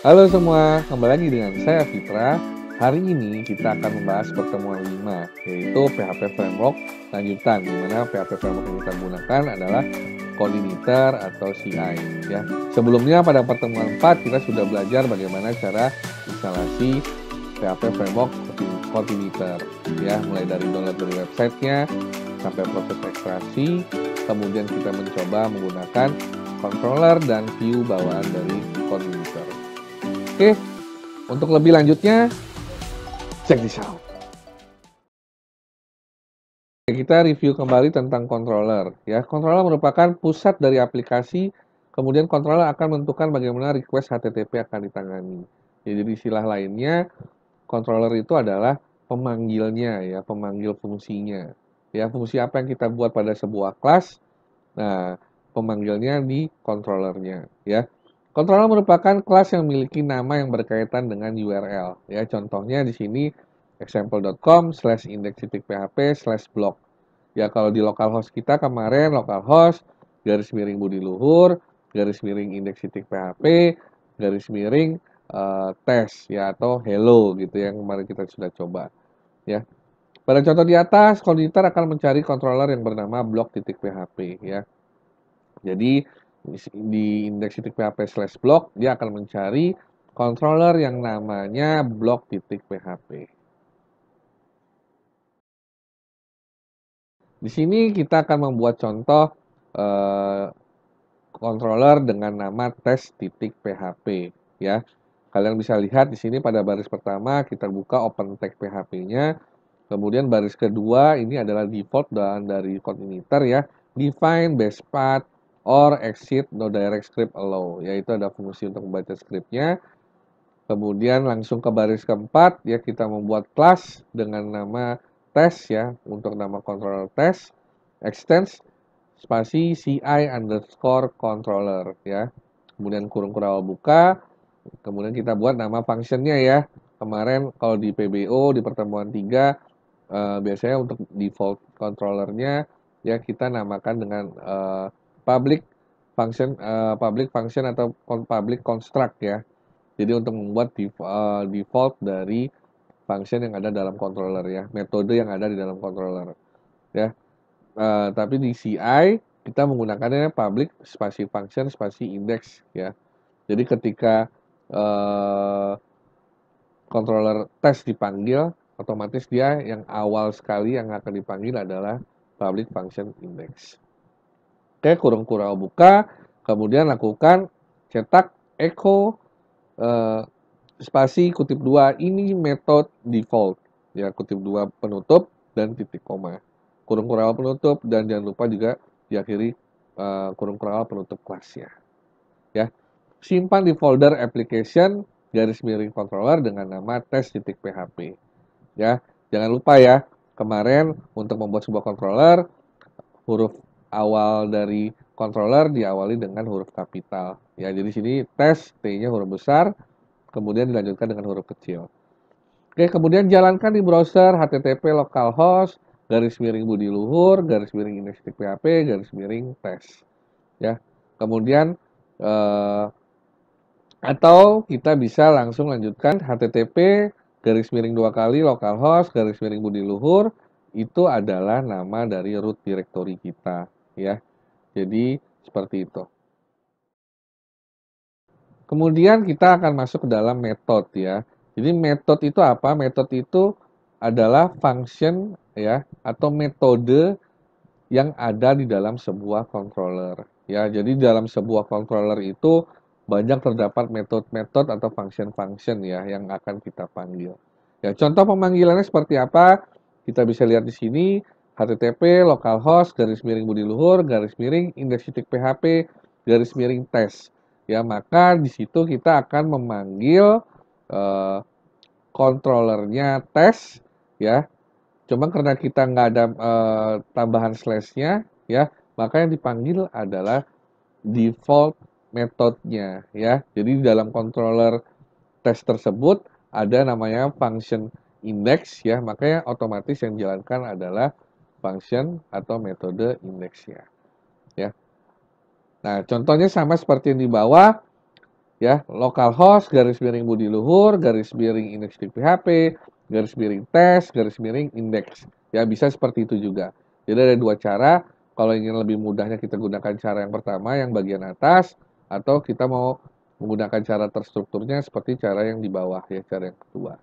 Halo semua, kembali lagi dengan saya Fitra. Hari ini kita akan membahas pertemuan 5, yaitu PHP Framework lanjutan, di mana PHP Framework yang kita gunakan adalah Coordinator atau CI. Ya. Sebelumnya pada pertemuan 4 kita sudah belajar bagaimana cara instalasi PHP Framework Coordinator, ya, mulai dari download dari websitenya sampai proses ekstraksi. Kemudian kita mencoba menggunakan controller dan view bawaan dari Coordinator. Oke, untuk lebih lanjutnya, check this out. Kita review kembali tentang controller. Ya, controller merupakan pusat dari aplikasi, kemudian controller akan menentukan bagaimana request HTTP akan ditangani. Jadi istilah lainnya, controller itu adalah pemanggilnya, ya, pemanggil fungsinya. Ya, fungsi apa yang kita buat pada sebuah kelas, nah, pemanggilnya di controllernya, ya. Controller merupakan kelas yang memiliki nama yang berkaitan dengan URL. Ya, contohnya di sini example.com/index.php/blog. Ya, kalau di localhost kita kemarin localhost garis miring budi luhur garis miring index.php garis miring tes ya atau hello gitu yang kemarin kita sudah coba. Ya. Pada contoh di atas, komputer akan mencari controller yang bernama blog.php ya. Jadi di index.php/blog dia akan mencari controller yang namanya blog.php. Di sini kita akan membuat contoh controller dengan nama tes.php ya. Kalian bisa lihat di sini pada baris pertama kita buka OpenText PHP-nya. Kemudian baris kedua ini adalah default dan dari coordinator ya. Define base path or exit no direct script allow, yaitu ada fungsi untuk membaca skripnya. Kemudian langsung ke baris keempat ya kita membuat class dengan nama test ya untuk nama controller test extends spasi CI underscore controller ya. Kemudian kurung kurang buka. Kemudian kita buat nama functionnya ya. Kemarin kalau di PBO di pertemuan 3 biasanya untuk default controllernya ya kita namakan dengan public function atau public construct ya. Jadi untuk membuat default dari function yang ada dalam controller ya, metode yang ada di dalam controller ya. Tapi di CI kita menggunakannya public spasi function spasi index ya. Jadi ketika controller test dipanggil, otomatis dia yang awal sekali yang akan dipanggil adalah public function index. Oke, kurung kurang buka, kemudian lakukan cetak echo spasi kutip 2 ini metode default ya, kutip 2 penutup dan titik koma. Kurung kurang penutup dan jangan lupa juga diakhiri kurung kurang penutup kelasnya. Ya. Simpan di folder application garis miring controller dengan nama test.php. Ya, jangan lupa ya, kemarin untuk membuat sebuah controller, huruf awal dari controller diawali dengan huruf kapital. Ya, jadi sini test T-nya huruf besar, kemudian dilanjutkan dengan huruf kecil. Oke, kemudian jalankan di browser http localhost garis miring budi luhur garis miring index.php garis miring test. Ya, kemudian atau kita bisa langsung lanjutkan http garis miring 2 kali localhost garis miring budi luhur itu adalah nama dari root directory kita ya. Jadi seperti itu. Kemudian kita akan masuk ke dalam metode ya. Jadi metode itu apa? Metode itu adalah function ya atau metode yang ada di dalam sebuah controller. Ya, jadi dalam sebuah controller itu banyak terdapat metode-metode atau function-function ya yang akan kita panggil. Ya, contoh pemanggilannya seperti apa? Kita bisa lihat di sini http localhost garis miring budi luhur garis miring index.php garis miring test. Ya, maka di situ kita akan memanggil controllernya test ya. Cuma karena kita nggak ada tambahan slash-nya, ya, maka yang dipanggil adalah default metodenya, ya. Jadi di dalam controller test tersebut ada namanya function index, ya, makanya otomatis yang dijalankan adalah function atau metode indexnya, ya. Nah, contohnya sama seperti yang di bawah. ya, localhost garis miring budi luhur garis miring index PHP garis miring tes garis miring index. Ya, bisa seperti itu juga. Jadi ada dua cara. Kalau ingin lebih mudahnya kita gunakan cara yang pertama yang bagian atas, atau kita mau menggunakan cara terstrukturnya seperti cara yang di bawah ya, cara yang kedua.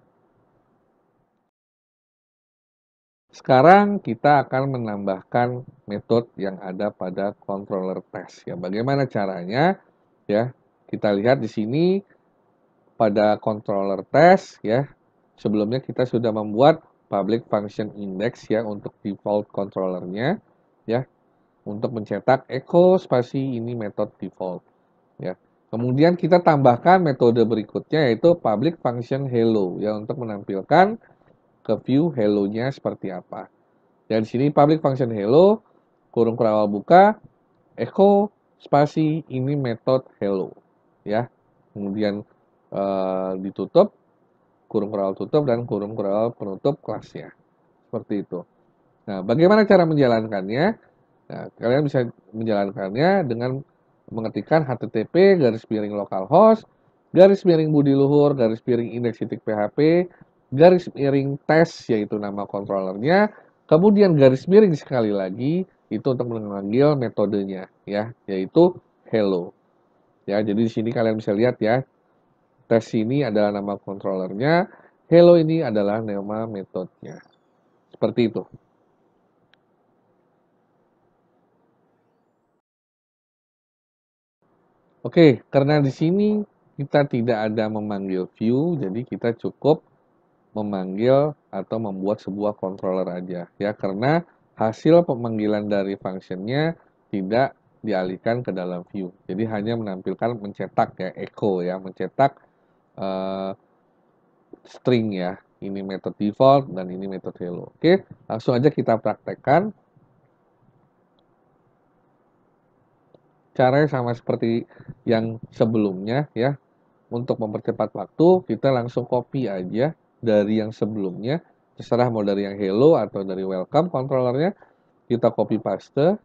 Sekarang kita akan menambahkan metode yang ada pada controller test ya. Bagaimana caranya? Ya, kita lihat di sini pada controller test ya. Sebelumnya kita sudah membuat public function index ya untuk default controllernya ya, untuk mencetak echo spasi ini metode default ya. Kemudian kita tambahkan metode berikutnya yaitu public function hello ya untuk menampilkan ke view hello-nya seperti apa. Dan di sini public function hello kurung kurawal buka echo spasi ini metode hello ya. Kemudian ditutup kurung kurawal tutup dan kurung kurawal penutup kelasnya. Seperti itu. Nah, bagaimana cara menjalankannya? Nah, kalian bisa menjalankannya dengan mengetikkan http garis miring localhost garis miring budi luhur garis miring index titik php garis miring tes yaitu nama controllernya, kemudian garis miring sekali lagi itu untuk memanggil metodenya ya, yaitu hello. Ya, jadi di sini kalian bisa lihat ya, tes ini adalah nama controllernya, hello ini adalah nama metodenya. Seperti itu. Oke, karena di sini kita tidak ada memanggil view, jadi kita cukup memanggil atau membuat sebuah controller aja ya, karena hasil pemanggilan dari functionnya tidak dialihkan ke dalam view. Jadi hanya menampilkan mencetak ya, echo ya, mencetak uh, string ya. Ini metode default dan ini metode hello. Oke, langsung aja kita praktekkan. Caranya sama seperti yang sebelumnya ya. Untuk mempercepat waktu, kita langsung copy aja dari yang sebelumnya. Terserah mau dari yang hello atau dari welcome controllernya. Kita copy paste.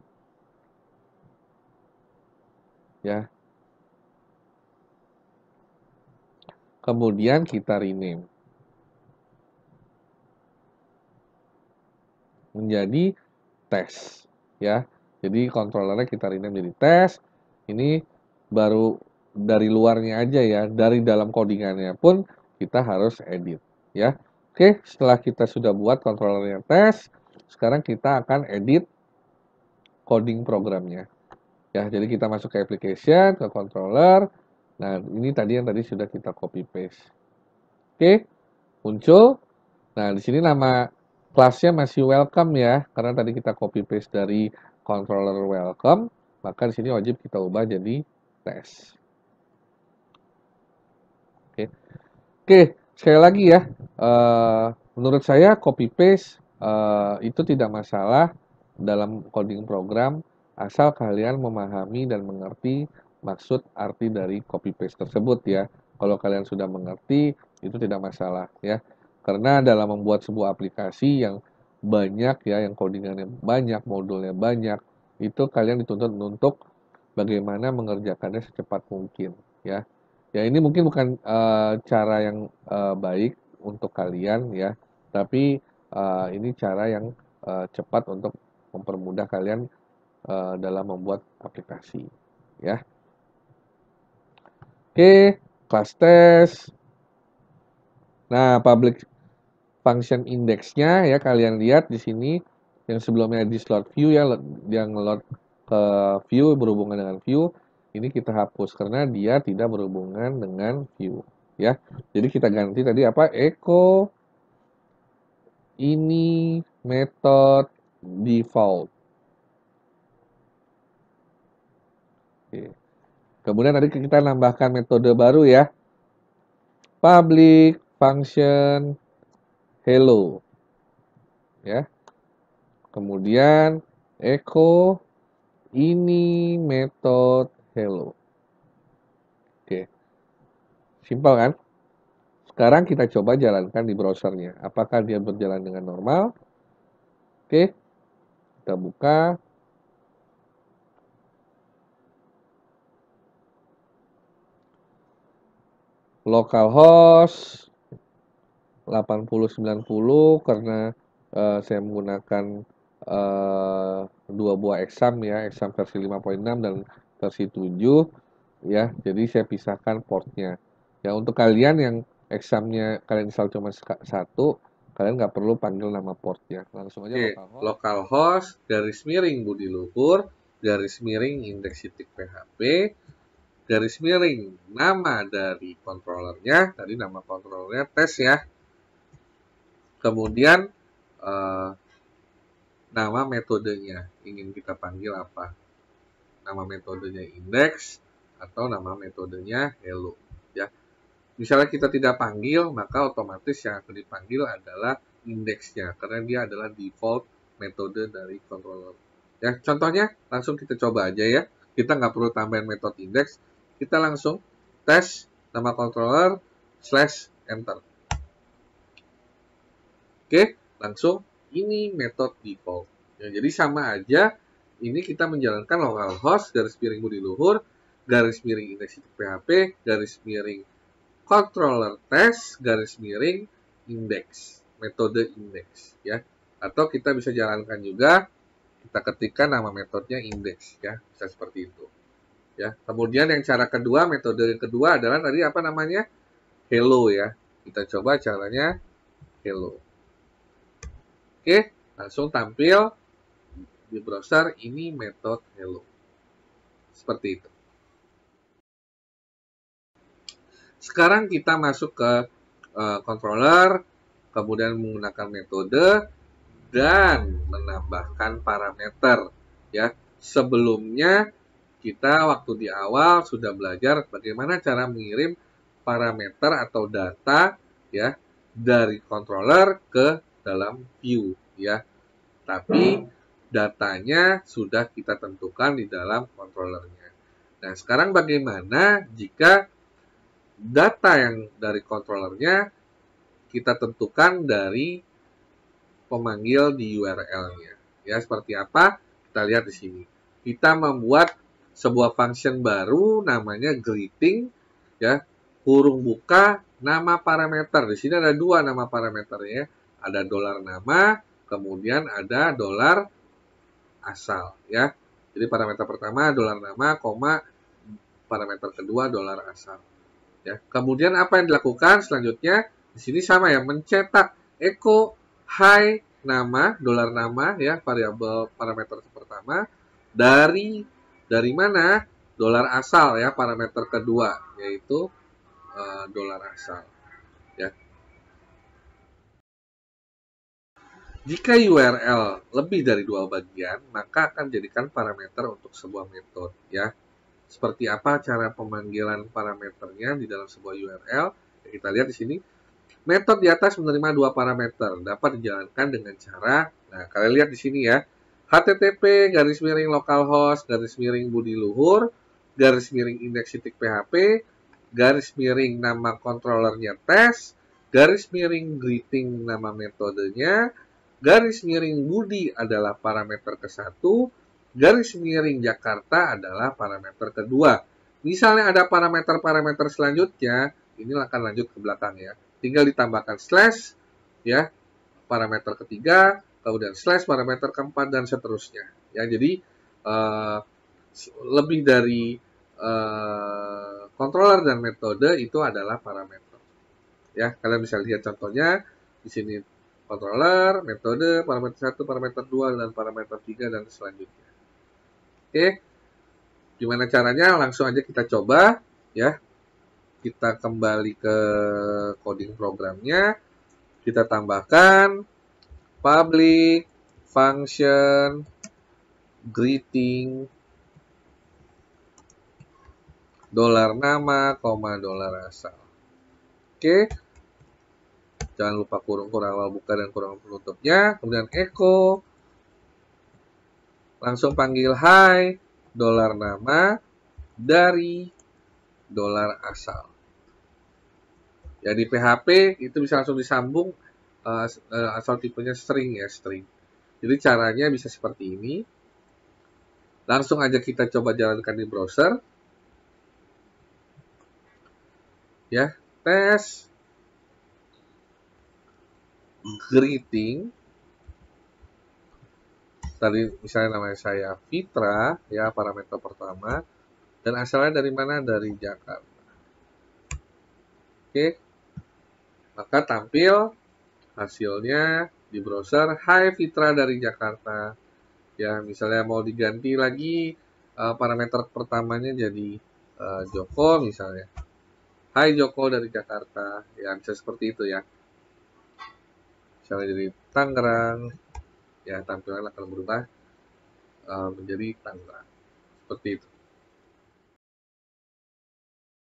Ya. Kemudian kita rename. Menjadi tes. Ya. Jadi controllernya kita rename jadi tes. Ini baru dari luarnya aja ya. Dari dalam codingannya pun kita harus edit. Ya. Oke, setelah kita sudah buat controllernya tes, sekarang kita akan edit coding programnya. Ya, jadi kita masuk ke application, ke controller. Nah, ini tadi yang tadi sudah kita copy paste. Oke, muncul. Nah, di sini nama kelasnya masih welcome ya, karena tadi kita copy paste dari controller welcome, maka di sini wajib kita ubah jadi test. Oke. Oke, sekali lagi ya. Menurut saya copy paste itu tidak masalah dalam coding program asal kalian memahami dan mengerti maksud arti dari copy paste tersebut ya. Kalau kalian sudah mengerti itu tidak masalah ya. Karena dalam membuat sebuah aplikasi yang banyak ya, yang codingannya banyak, modulnya banyak, itu kalian dituntut untuk bagaimana mengerjakannya secepat mungkin ya. Ya ini mungkin bukan cara yang baik untuk kalian ya, tapi ini cara yang cepat untuk mempermudah kalian dalam membuat aplikasi ya. Oke, kelas tes. Nah, public function indexnya ya kalian lihat di sini yang sebelumnya di slot view ya, yang load ke view berhubungan dengan view, ini kita hapus karena dia tidak berhubungan dengan view ya. Jadi kita ganti tadi apa, echo ini method default. Oke. Kemudian tadi kita nambahkan metode baru ya, public function hello ya. Kemudian echo ini method hello. Oke, simpel kan? Sekarang kita coba jalankan di browsernya. Apakah dia berjalan dengan normal? Oke, kita buka. localhost 8090 karena saya menggunakan dua buah exam ya, exam versi 5.6 dan versi 7 ya. Jadi saya pisahkan portnya. Ya, untuk kalian yang examnya kalian install cuma satu, kalian nggak perlu panggil nama portnya. Langsung aja localhost garis miring budi luhur garis miring indeks titik php garis miring nama dari controllernya, tadi nama controllernya tes ya. Kemudian nama metodenya ingin kita panggil apa? Nama metodenya index atau nama metodenya hello ya. Misalnya kita tidak panggil, maka otomatis yang akan dipanggil adalah indeksnya karena dia adalah default metode dari controller. Ya, contohnya langsung kita coba aja ya. Kita nggak perlu tambahin metode index, kita langsung tes nama controller / enter. Oke, langsung ini metode default. Ya, jadi sama aja, ini kita menjalankan localhost garis miring budi luhur garis miring indeks php garis miring controller test garis miring indeks, metode indeks ya. Atau kita bisa jalankan juga, kita ketikkan nama metodenya indeks ya, bisa seperti itu. Ya. Kemudian yang cara kedua, metode yang kedua adalah tadi apa namanya? Hello ya. Kita coba caranya hello. Oke, langsung tampil di browser ini metode hello. Seperti itu. Sekarang kita masuk ke controller, kemudian menggunakan metode dan menambahkan parameter ya. Sebelumnya kita waktu di awal sudah belajar bagaimana cara mengirim parameter atau data ya dari controller ke dalam view ya. Tapi datanya sudah kita tentukan di dalam controllernya. Nah, sekarang bagaimana jika data yang dari controllernya kita tentukan dari pemanggil di URL-nya. Ya, seperti apa? Kita lihat di sini. Kita membuat sebuah function baru namanya greeting ya, kurung buka nama parameter. Di sini ada dua nama parameternya. Ada $nama, kemudian ada $asal ya. Jadi parameter pertama $nama, parameter kedua $asal. Ya. Kemudian apa yang dilakukan selanjutnya? Di sini sama ya, mencetak echo hi nama, $nama ya, variabel parameter pertama dari mana? $asal ya, parameter kedua yaitu $asal ya. Jika URL lebih dari dua bagian, maka akan jadikan parameter untuk sebuah metode ya. Seperti apa cara pemanggilan parameternya di dalam sebuah URL? Ya, kita lihat di sini. Metode di atas menerima dua parameter, dapat dijalankan dengan cara, nah kalian lihat di sini ya, http /localhost budi luhur indeks titik php nama controllernya tes greeting nama metodenya budi adalah parameter ke-1 Jakarta adalah parameter kedua. Misalnya ada parameter-parameter selanjutnya, ini akan lanjut ke belakang ya. Tinggal ditambahkan slash ya, parameter ketiga, kemudian slash parameter keempat dan seterusnya. Ya, jadi lebih dari controller dan metode itu adalah parameter. Ya, kalian bisa lihat contohnya di sini controller, metode, parameter 1, parameter 2 dan parameter 3 dan selanjutnya. Oke. Gimana caranya? Langsung aja kita coba ya. Kita kembali ke coding programnya. Kita tambahkan public function greeting $nama, $asal. Oke. Jangan lupa kurung awal buka dan kurung penutupnya. Kemudian echo. Langsung panggil hi $nama dari $asal. Ya, di PHP itu bisa langsung disambung asal tipenya string ya, string. Jadi caranya bisa seperti ini. Langsung aja kita coba jalankan di browser. Ya, tes greeting. Tadi misalnya namanya saya Fitra, ya parameter pertama, dan asalnya dari mana? Dari Jakarta. Oke, maka tampil hasilnya di browser, Hai Fitra dari Jakarta. Ya, misalnya mau diganti lagi parameter pertamanya jadi Joko misalnya. Hai Joko dari Jakarta. Ya, bisa seperti itu ya. Misalnya jadi Tangerang. Ya, tampilan akan berubah menjadi Tangerang. Seperti itu.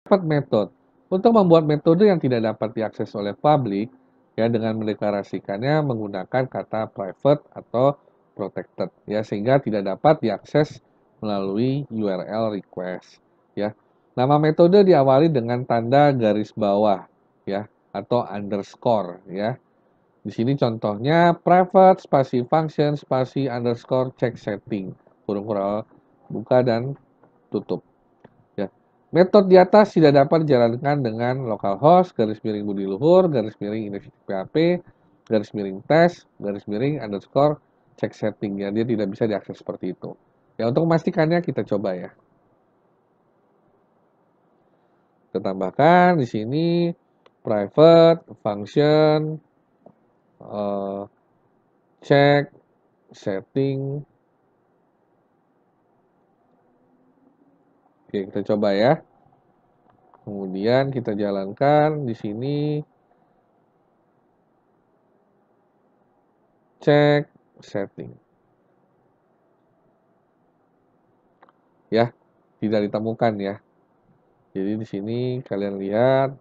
Dapat metode. Untuk membuat metode yang tidak dapat diakses oleh publik, ya dengan mendeklarasikannya menggunakan kata private atau protected, ya sehingga tidak dapat diakses melalui URL request, ya. Nama metode diawali dengan tanda garis bawah, ya, atau underscore, ya. Di sini contohnya private spasi function spasi underscore check setting, kurung buka dan tutup. Ya. Metode di atas tidak dapat dijalankan dengan localhost, garis miring budi luhur, garis miring index PHP, garis miring tes, garis miring underscore check setting. Ya, dia tidak bisa diakses seperti itu. Ya, untuk memastikannya kita coba ya. Kita tambahkan di sini private function check setting. Oke, kita coba ya. Kemudian kita jalankan di sini check setting. Ya, tidak ditemukan ya. Jadi di sini kalian lihat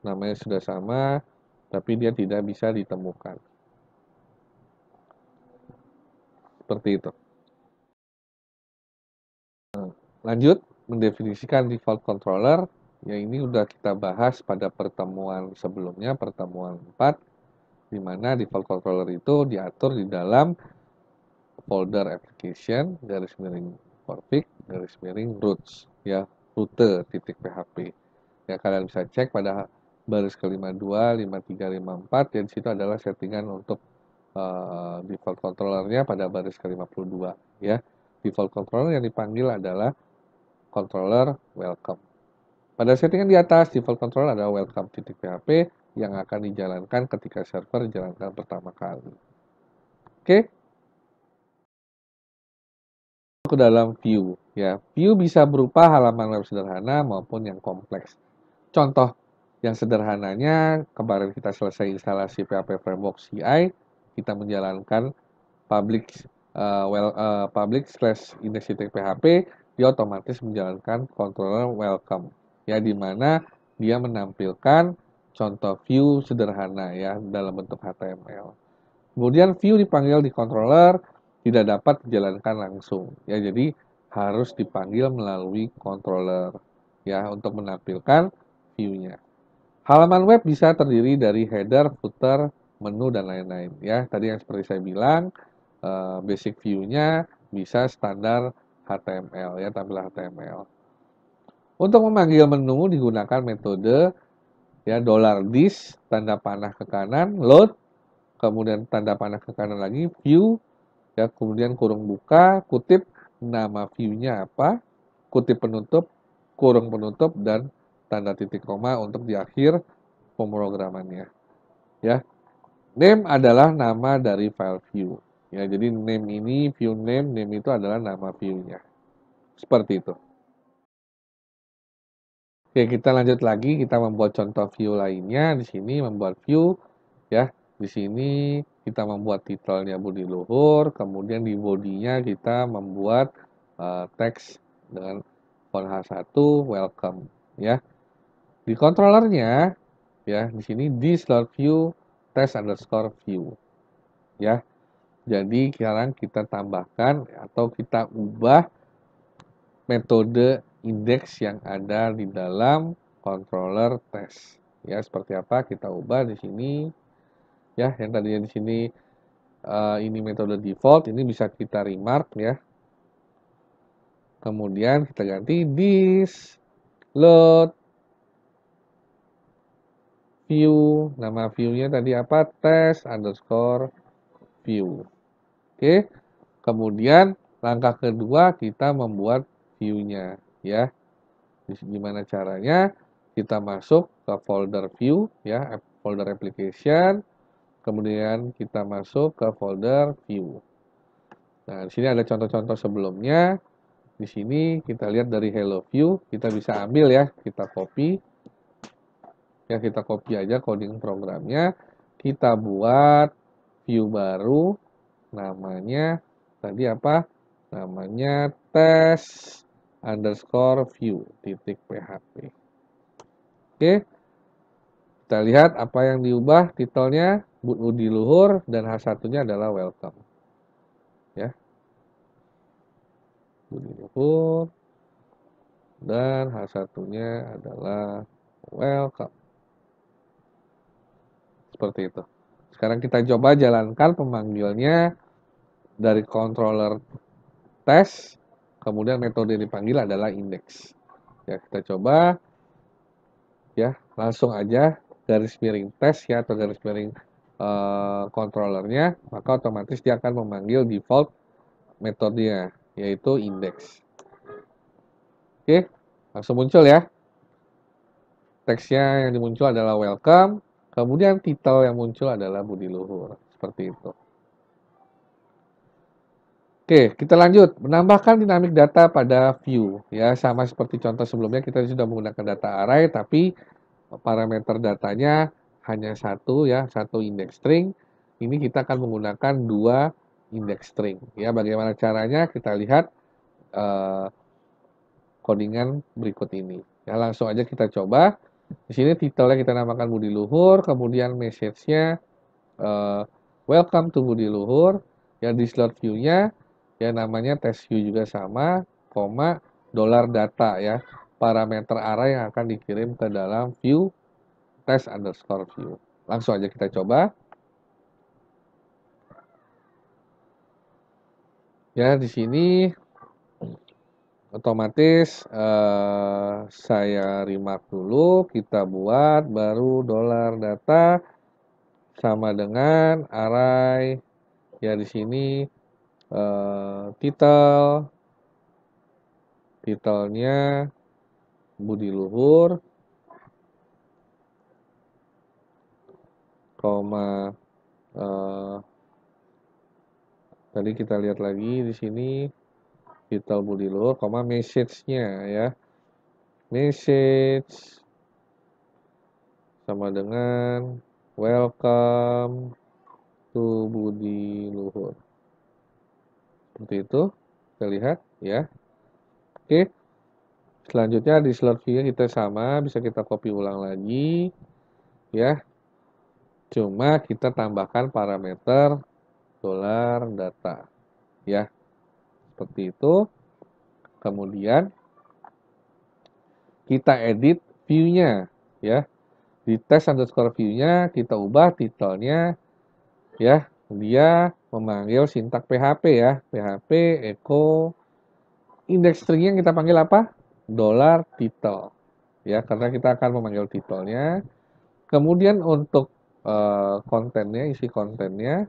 namanya sudah sama, tapi dia tidak bisa ditemukan. Seperti itu. Lanjut, mendefinisikan default controller. Ya ini sudah kita bahas pada pertemuan sebelumnya, pertemuan 4, di mana default controller itu diatur di dalam folder application, garis miring config, garis miring roots, ya, rute titik PHP. Ya, kalian bisa cek pada baris ke-52, 53, 54, dan situ adalah settingan untuk default controllernya pada baris ke-52, ya. Default controller yang dipanggil adalah controller welcome. Pada settingan di atas, default controller adalah welcome titik PHP yang akan dijalankan ketika server dijalankan pertama kali. Oke. Ke dalam view, ya. View bisa berupa halaman web sederhana maupun yang kompleks. Contoh yang sederhananya, kemarin kita selesai instalasi PHP Framework CI, kita menjalankan public slash index.php, dia otomatis menjalankan controller welcome, ya, di mana dia menampilkan contoh view sederhana ya dalam bentuk HTML. Kemudian view dipanggil di controller tidak dapat dijalankan langsung, ya, jadi harus dipanggil melalui controller ya untuk menampilkan view-nya. Halaman web bisa terdiri dari header, footer, menu, dan lain-lain. Ya, tadi yang seperti saya bilang, basic view-nya bisa standar HTML, ya, tampilan HTML. Untuk memanggil menu digunakan metode ya $this, tanda panah ke kanan, load, kemudian tanda panah ke kanan lagi, view, ya, kemudian kurung buka, kutip nama view-nya apa, kutip penutup, kurung penutup, dan tanda titik koma untuk di akhir pemrogramannya. Ya, name adalah nama dari file view. Ya, jadi name ini view name itu adalah nama view-nya. Seperti itu. Oke, kita lanjut lagi. Kita membuat contoh view lainnya. Di sini membuat view, ya. Di sini kita membuat titelnya budi luhur. Kemudian di bodinya kita membuat teks dengan font H1 welcome, ya. Di controllernya, ya, di sini this view test underscore view, ya. Jadi sekarang kita tambahkan atau kita ubah metode indeks yang ada di dalam controller test. Ya, seperti apa kita ubah di sini. Ya, yang tadinya di sini ini metode default, ini bisa kita remark ya. Kemudian kita ganti this load view. Nama view-nya tadi apa? Test underscore view. Oke. Kemudian langkah kedua kita membuat view-nya ya. Gimana caranya? Kita masuk ke folder view ya, folder application. Kemudian kita masuk ke folder view. Nah, di sini ada contoh-contoh sebelumnya. Di sini kita lihat dari Hello View, kita bisa ambil ya, kita copy. Ya, kita copy aja coding programnya. Kita buat view baru, namanya tadi apa? Namanya test underscore view titik php. Oke, kita lihat apa yang diubah titelnya Budi Luhur dan H1-nya adalah welcome. Ya, Budi Luhur dan H1-nya adalah welcome. Seperti itu. Sekarang kita coba jalankan pemanggilnya dari controller test, kemudian metode yang dipanggil adalah index. Ya, kita coba ya, langsung aja garis miring test ya atau garis miring controllernya, maka otomatis dia akan memanggil default metodenya yaitu index. Oke, langsung muncul ya. Teksnya yang dimuncul adalah welcome, kemudian titel yang muncul adalah Budi Luhur. Seperti itu. Oke, kita lanjut. Menambahkan dynamic data pada view. Ya, sama seperti contoh sebelumnya kita sudah menggunakan data array, tapi parameter datanya hanya satu ya, satu index string. Ini kita akan menggunakan dua index string. Ya, bagaimana caranya? Kita lihat codingan berikut ini. Ya, langsung aja kita coba. Di sini titelnya kita namakan Budi Luhur, kemudian message-nya welcome to Budi Luhur. Ya, di slot view-nya ya namanya test view juga sama, koma $data ya, parameter array yang akan dikirim ke dalam view test underscore view. Langsung aja kita coba. Ya, di sini otomatis saya remark dulu, kita buat baru $data sama dengan array ya di sini titelnya Budi Luhur, koma tadi kita lihat lagi di sini titel Budi Luhur, koma message-nya ya, message sama dengan welcome to Budi Luhur. Seperti itu, kita lihat ya. Oke, selanjutnya di slot view kita sama, bisa kita copy ulang lagi ya. Cuma kita tambahkan parameter $data ya. Seperti itu. Kemudian kita edit view-nya ya. Di test underscore view-nya kita ubah titelnya ya. Dia memanggil sintak PHP ya. PHP echo index string yang kita panggil apa? $title. Ya, karena kita akan memanggil titelnya. Kemudian untuk kontennya, isi kontennya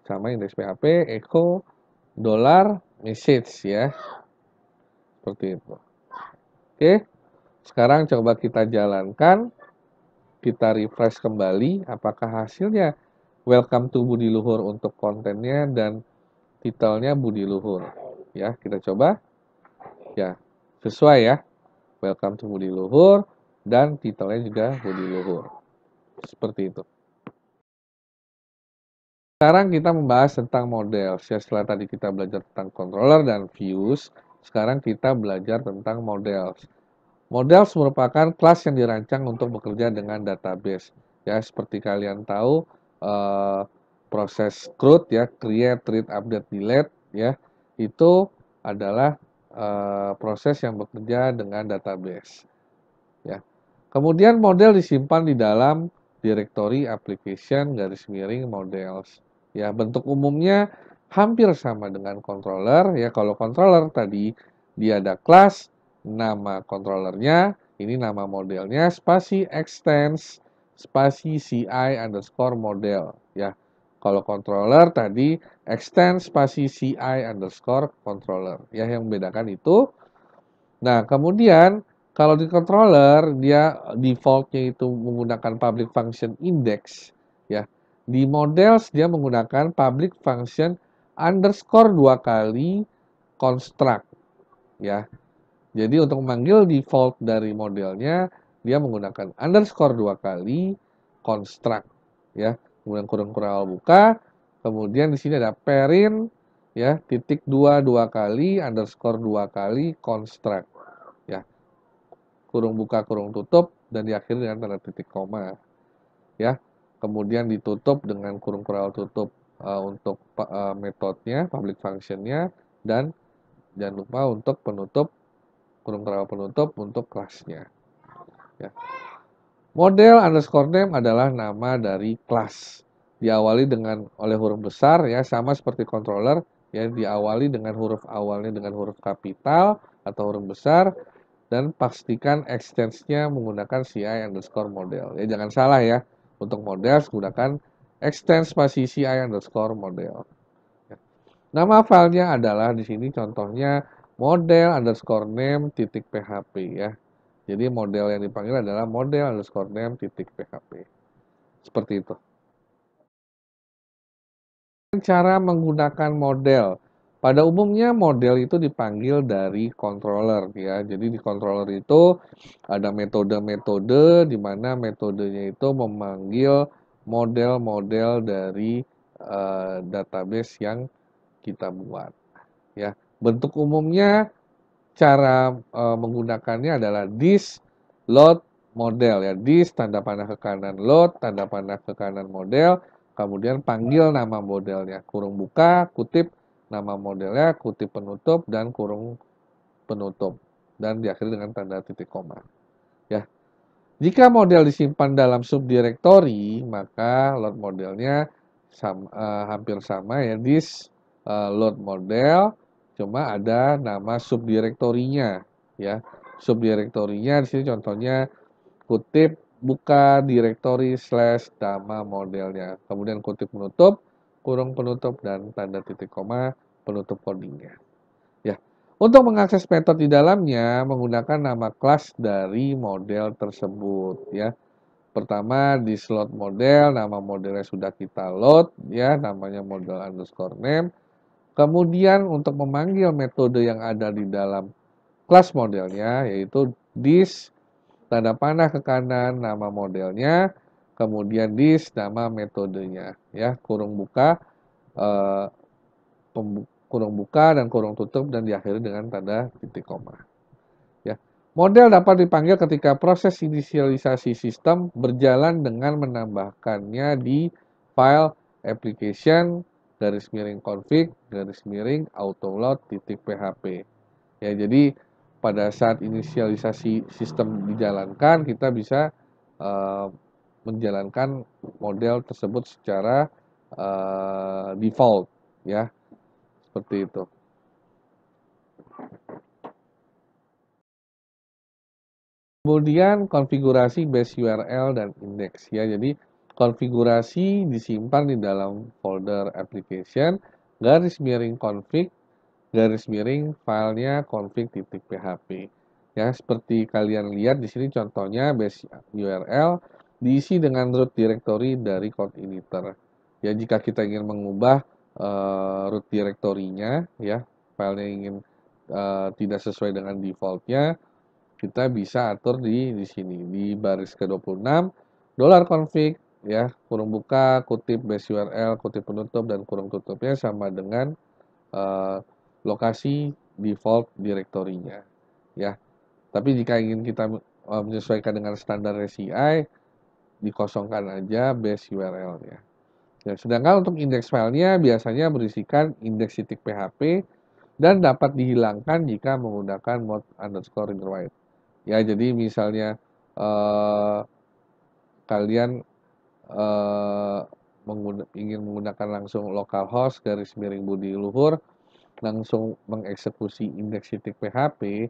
sama index PHP echo $message ya. Seperti itu. Oke. Sekarang coba kita jalankan. Kita refresh kembali apakah hasilnya welcome to Budi Luhur untuk kontennya dan titelnya Budi Luhur. Ya, kita coba. Ya, sesuai ya. Welcome to Budi Luhur dan titelnya juga Budi Luhur. Seperti itu. Sekarang kita membahas tentang model. Setelah tadi kita belajar tentang controller dan views, sekarang kita belajar tentang model. Models merupakan kelas yang dirancang untuk bekerja dengan database. Ya, seperti kalian tahu, proses CRUD ya, create, read, update, delete ya, itu adalah proses yang bekerja dengan database. Ya. Kemudian model disimpan di dalam directory application garis miring models. Ya, bentuk umumnya hampir sama dengan controller ya. Kalau controller tadi dia ada kelas, nama controllernya, ini nama modelnya, spasi extends, spasi CI underscore model ya. Kalau controller tadi extend spasi CI underscore controller ya, yang membedakan itu. Nah, kemudian kalau di controller dia defaultnya itu menggunakan public function index ya. Di models dia menggunakan public function underscore 2 kali construct ya. Jadi untuk memanggil default dari modelnya dia menggunakan underscore 2 kali construct ya. Kemudian kurung kurang buka, kemudian di sini ada parent ya, titik 2 kali underscore 2 kali construct ya. Kurung buka kurung tutup dan diakhiri dengan tanda titik koma ya. Kemudian ditutup dengan kurung kurang tutup untuk metodenya, public functionnya, dan jangan lupa untuk penutup kurung kurang penutup untuk kelasnya ya. Model underscore name adalah nama dari kelas. Diawali dengan oleh huruf besar ya, sama seperti controller ya, diawali dengan huruf awalnya dengan huruf kapital atau huruf besar, dan pastikan extensnya menggunakan CI underscore model. Ya jangan salah ya, untuk model gunakan extends spasi CI underscore model. Ya. Nama filenya adalah di sini contohnya model underscore name titik php ya. Jadi model yang dipanggil adalah model underscore name titik php. Seperti itu. Cara menggunakan model. Pada umumnya model itu dipanggil dari controller ya. Jadi di controller itu ada metode-metode di mana metodenya itu memanggil model-model dari database yang kita buat ya. Bentuk umumnya cara menggunakannya adalah this load model ya. This tanda panah ke kanan load, tanda panah ke kanan model, kemudian panggil nama modelnya, kurung buka, kutip nama modelnya, kutip penutup dan kurung penutup, dan diakhiri dengan tanda titik koma ya. Jika model disimpan dalam subdirectory, maka load modelnya hampir sama ya, this load model, cuma ada nama subdirektorinya ya. Subdirektorinya di sini contohnya kutip buka directory slash nama modelnya. Kemudian kutip penutup, kurung penutup, dan tanda titik koma penutup codingnya. Ya. Untuk mengakses metode di dalamnya menggunakan nama kelas dari model tersebut ya. Pertama di slot model, nama modelnya sudah kita load ya, namanya model underscore name. Kemudian untuk memanggil metode yang ada di dalam kelas modelnya yaitu this tanda panah ke kanan nama modelnya, kemudian this nama metodenya ya, kurung buka eh, kurung buka dan kurung tutup dan diakhiri dengan tanda titik koma ya. Model dapat dipanggil ketika proses inisialisasi sistem berjalan dengan menambahkannya di file application garis miring config garis miring autoload titik php ya. Jadi pada saat inisialisasi sistem dijalankan kita bisa uh, menjalankan model tersebut secara default ya, seperti itu. Kemudian konfigurasi base URL dan index ya. Jadi konfigurasi disimpan di dalam folder application garis miring config garis miring filenya config.php. Ya, seperti kalian lihat di sini contohnya base URL diisi dengan root directory dari code editor. Ya, jika kita ingin mengubah root directory-nya ya, filenya ingin tidak sesuai dengan defaultnya, kita bisa atur di sini di baris ke-26 $config ya, kurung buka, kutip base URL, kutip penutup dan kurung tutupnya sama dengan lokasi default direktorinya ya. Tapi jika ingin kita menyesuaikan dengan standar CI, dikosongkan aja base URL-nya. Ya, sedangkan untuk index filenya biasanya berisikan index.php dan dapat dihilangkan jika menggunakan mode underscore read write. Ya, jadi misalnya kalian ingin menggunakan langsung localhost garis miring budi luhur, langsung mengeksekusi indeks.php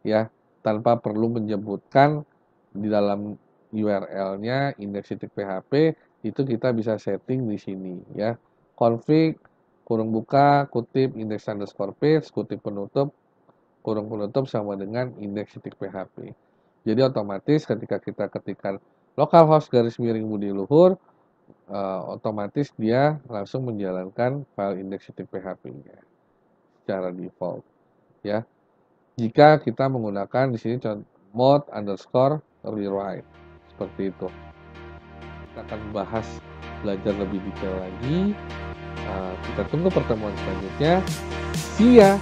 ya, tanpa perlu menyebutkan di dalam URL-nya index.php itu kita bisa setting di sini ya. Config kurung buka kutip index_page kutip penutup kurung penutup sama dengan index.php. Jadi otomatis ketika kita ketikkan localhost garis miring budi luhur, otomatis dia langsung menjalankan file index.php-nya secara default ya. Jika kita menggunakan di sini mode underscore rewrite seperti itu. Kita akan bahas belajar lebih detail lagi. Kita tunggu pertemuan selanjutnya. See ya.